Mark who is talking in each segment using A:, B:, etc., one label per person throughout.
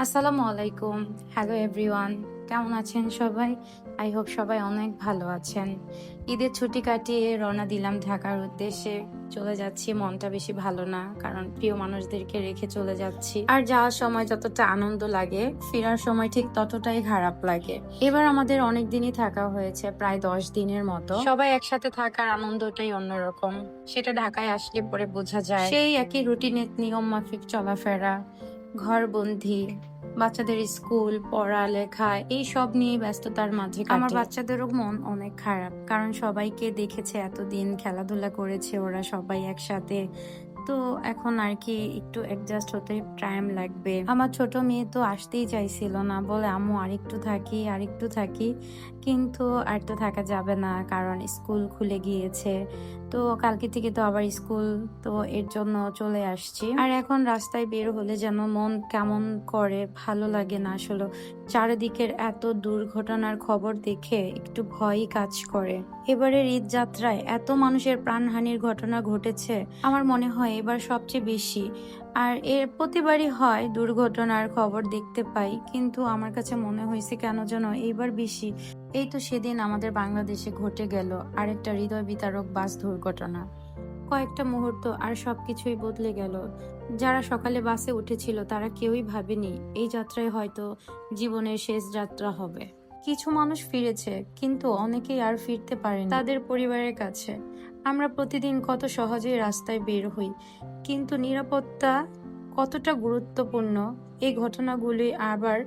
A: আসসালামু আলাইকুম। Hello everyone. কেমন আছেন সবাই? আই হোপ সবাই অনেক ভালো আছেন। ঈদের ছুটি কাটিয়ে রওনা দিলাম ঢাকার উদ্দেশ্যে। চলে যাচ্ছি, মনটা বেশি ভালো না, কারণ প্রিয় মানুষদেরকে রেখে চলে যাচ্ছি। আর যাওয়ার সময় যতটা আনন্দ লাগে, ফেরার সময় ঠিক ততটাই খারাপ লাগে। এবার আমাদের অনেক দিনই থাকা হয়েছে, প্রায় 10 দিনের মতো। সবাই একসাথে থাকার আনন্দটাই অন্যরকম। সেটা ঢাকায় আসলে পরে বোঝা যায়। সেই একই রুটিনের নিয়ম মাফিক চলাফেরা, ঘরবন্দি, বাচ্চাদের স্কুল, পড়ালেখা এই সব নিয়ে ব্যস্ততার মাঝে কাটে। আমার বাচ্চাদেরও মন অনেক খারাপ, কারণ সবাইকে দেখেছে, এতদিন খেলাধুলা করেছে ওরা সবাই একসাথে। তো এখন আর কি একটু অ্যাডজাস্ট হতে টাইম লাগবে। আমার ছোট মেয়ে তো আসতেই চাইছিল না, বলে আম্মু আরেকটু থাকি, কিন্তু আর তো থাকা যাবে না, কারণ স্কুল খুলে গিয়েছে। তো কালকে থেকে তো আবার স্কুল, তো এর জন্য চলে আসছি। আর এখন রাস্তায় বের হলে যেন মন কেমন করে, ভালো লাগে না আসলে। চারিদিকের এত দুর্ঘটনার খবর দেখে একটু ভয়ই কাজ করে। এবারের ঈদ যাত্রায় এত মানুষের প্রাণহানির ঘটনা ঘটেছে, আমার মনে হয় এবার সবচেয়ে বেশি। আর এর প্রতিবারই হয় দুর্ঘটনার খবর দেখতে পাই, কিন্তু আমার কাছে মনে হয়েছে কেন যেন এইবার বেশি। এই তো সেদিন আমাদের বাংলাদেশে ঘটে গেল আরেকটা হৃদয় বিতারক বাস দুর্ঘটনা। কয়েকটা মুহূর্ত আর সবকিছুই বদলে গেল। যারা সকালে বাসে উঠেছিল তারা কেউই ভাবেনি এই যাত্রায় হয়তো জীবনের শেষ যাত্রা হবে। কিছু মানুষ ফিরেছে, কিন্তু অনেকেই আর ফিরতে পারেনি তাদের পরিবারের কাছে। আমরা প্রতিদিন কত সহজেই রাস্তায় বের হই, কিন্তু নিরাপত্তা কতটা গুরুত্বপূর্ণ এই ঘটনাগুলি আবার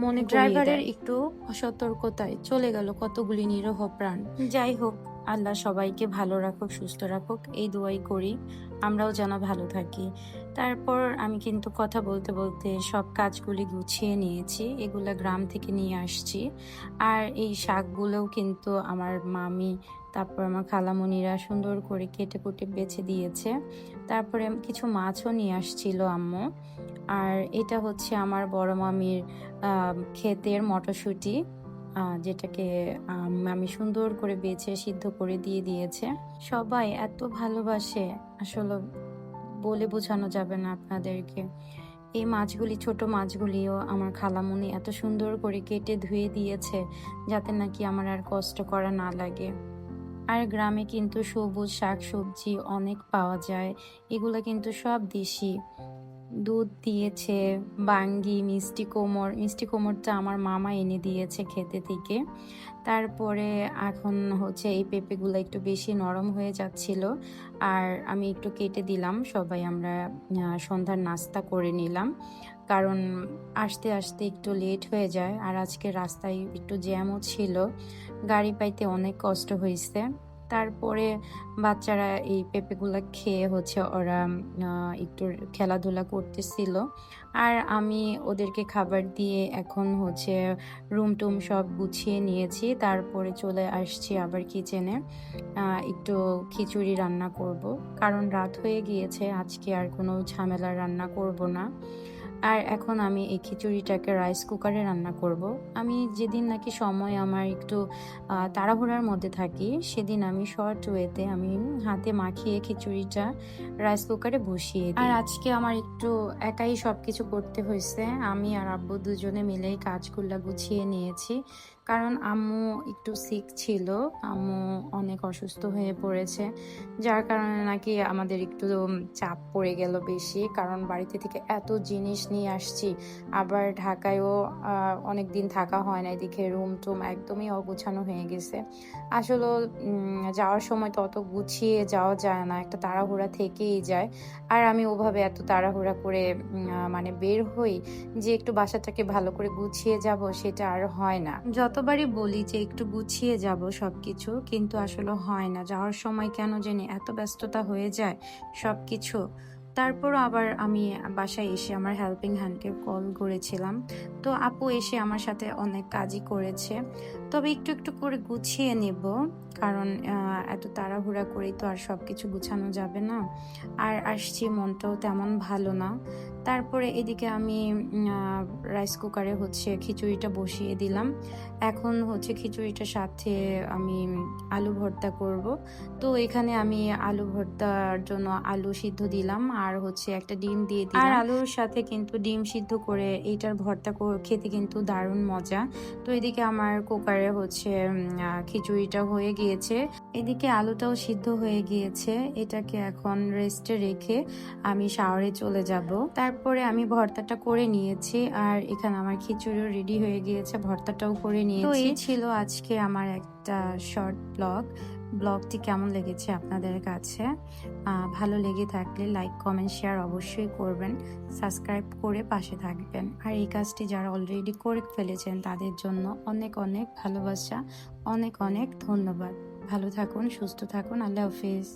A: মনে ড্রাইভারের একটু অসতর্কতায় চলে গেল কতগুলি নিরীহ প্রাণ। যাই হোক, আল্লাহ সবাইকে ভালো রাখুক, সুস্থ রাখুক, এই দোয়াই করি, আমরাও যেন ভালো থাকি। তারপর আমি কিন্তু কথা বলতে বলতে সব কাজগুলি গুছিয়ে নিয়েছি, এগুলা গ্রাম থেকে নিয়ে আসছি। আর এই শাকগুলোও কিন্তু আমার মামি, তারপর আমার খালামণিরা সুন্দর করে কেটে কুটে বেছে দিয়েছে। তারপরে কিছু মাছও নিয়ে আসছিল আম্মু। আর এটা হচ্ছে আমার বড় মামির ক্ষেতের মটরশুঁটি, যেটাকে মামি সুন্দর করে বেছে সিদ্ধ করে দিয়ে দিয়েছে। সবাই এত ভালোবাসে, আসলে বলে বোঝানো যাবে না আপনাদেরকে। এই মাছগুলি, ছোট মাছগুলিও আমার খালামণি এত সুন্দর করে কেটে ধুয়ে দিয়েছে, যাতে নাকি আমার আর কষ্ট করা না লাগে। আর গ্রামে কিন্তু সবুজ শাক সবজি অনেক পাওয়া যায়, এগুলো কিন্তু সব দেশি। দুধ দিয়েছে, বাঙ্গি, মিষ্টি কোমরটা আমার মামা এনে দিয়েছে খেতে থেকে। তারপরে এখন হচ্ছে এই পেঁপেগুলো একটু বেশি নরম হয়ে যাচ্ছিল, আর আমি একটু কেটে দিলাম। সবাই আমরা সন্ধ্যার নাস্তা করে নিলাম, কারণ আসতে আসতে একটু লেট হয়ে যায়। আর আজকে রাস্তায় একটু জ্যামও ছিল, গাড়ি পাইতে অনেক কষ্ট হয়েছে। তারপরে বাচ্চারা এই পেঁপেগুলো খেয়ে হচ্ছে ওরা একটু খেলাধুলা করতেছিল, আর আমি ওদেরকে খাবার দিয়ে এখন হচ্ছে রুম টুম সব গুছিয়ে নিয়েছি। তারপরে চলে আসছি আবার কিচেনে, একটু খিচুড়ি রান্না করব, কারণ রাত হয়ে গিয়েছে, আজকে আর কোনো ঝামেলা রান্না করব না। আর এখন আমি এই খিচুড়িটাকে রাইস কুকারে রান্না করব। আমি যেদিন নাকি সময় আমার একটু তাড়াহুড়ার মধ্যে থাকি, সেদিন আমি শর্ট ওয়েতে আমি হাতে মাখিয়ে খিচুড়িটা রাইস কুকারে বসিয়ে দিই। আর আজকে আমার একটু একাই সব কিছু করতে হয়েছে, আমি আর আব্বু দুজনে মিলেই কাজগুলো গুছিয়ে নিয়েছি, কারণ আম্মু একটু সিক ছিল, আম্মু অনেক অসুস্থ হয়ে পড়েছে, যার কারণে নাকি আমাদের একটু চাপ পড়ে গেল বেশি, কারণ বাড়িতে থেকে এত জিনিস নিয়ে আসছি, আবার ঢাকায়ও অনেক দিন থাকা হয় না, এদিকে রুম টুম একদমই অগোছানো হয়ে গেছে। আসলে যাওয়ার সময় তো অত গুছিয়ে যাওয়া যায় না, একটা তাড়াহুড়া থেকেই যায়। আর আমি ওভাবে এত তাড়াহুড়া করে মানে বের হই যে একটু বাসাটাকে ভালো করে গুছিয়ে যাব, সেটা আর হয় না। যতবারই বলি যে একটু গুছিয়ে যাব সবকিছু, কিন্তু আসলে হয় না, যাওয়ার সময় কেন জানি এত ব্যস্ততা হয়ে যায় সবকিছু। তারপর আবার আমি বাসায় এসে আমার হেল্পিং হ্যান্ডকে কল করেছিলাম, তো আপু এসে আমার সাথে অনেক কাজই করেছে। তবে একটু একটু করে গুছিয়ে নেব, কারণ এত তাড়াহুড়া করেই তো আর সব কিছু গুছানো যাবে না। আর আসছি, মনটাও তেমন ভালো না। তারপরে এদিকে আমি রাইস কুকারে হচ্ছে খিচুড়িটা বসিয়ে দিলাম। এখন হচ্ছে খিচুড়িটার সাথে আমি আলু ভর্তা করব। তো এখানে আমি আলু ভর্তার জন্য আলু সিদ্ধ দিলাম, আর হচ্ছে একটা ডিম দিয়ে দিলাম। আর আলুর সাথে কিন্তু ডিম সিদ্ধ করে এইটার ভর্তা খেতে কিন্তু দারুণ মজা। তো এদিকে আমার কুকারে হচ্ছে খিচুড়িটা হয়ে গিয়েছে, এদিকে আলুটাও সিদ্ধ হয়ে গিয়েছে। এটাকে এখন রেস্টে রেখে আমি শাওয়ারে চলে যাব। তারপরে আমি ভর্তাটা করে নিয়েছি, আর এখানে আমার খিচুড়িও রেডি হয়ে গিয়েছে, ভর্তাটাও করে নিয়েছি। তো এই ছিল আজকে আমার একটা শর্ট ব্লগটি কেমন লেগেছে আপনাদের কাছে? ভালো লেগে থাকলে লাইক কমেন্ট শেয়ার অবশ্যই করবেন, সাবস্ক্রাইব করে পাশে থাকবেন। আর এই কাজটি যারা অলরেডি করে ফেলেছেন তাদের জন্য অনেক অনেক ভালোবাসা, অনেক অনেক ধন্যবাদ। ভালো থাকুন, সুস্থ থাকুন। আল্লাহ হাফিজ।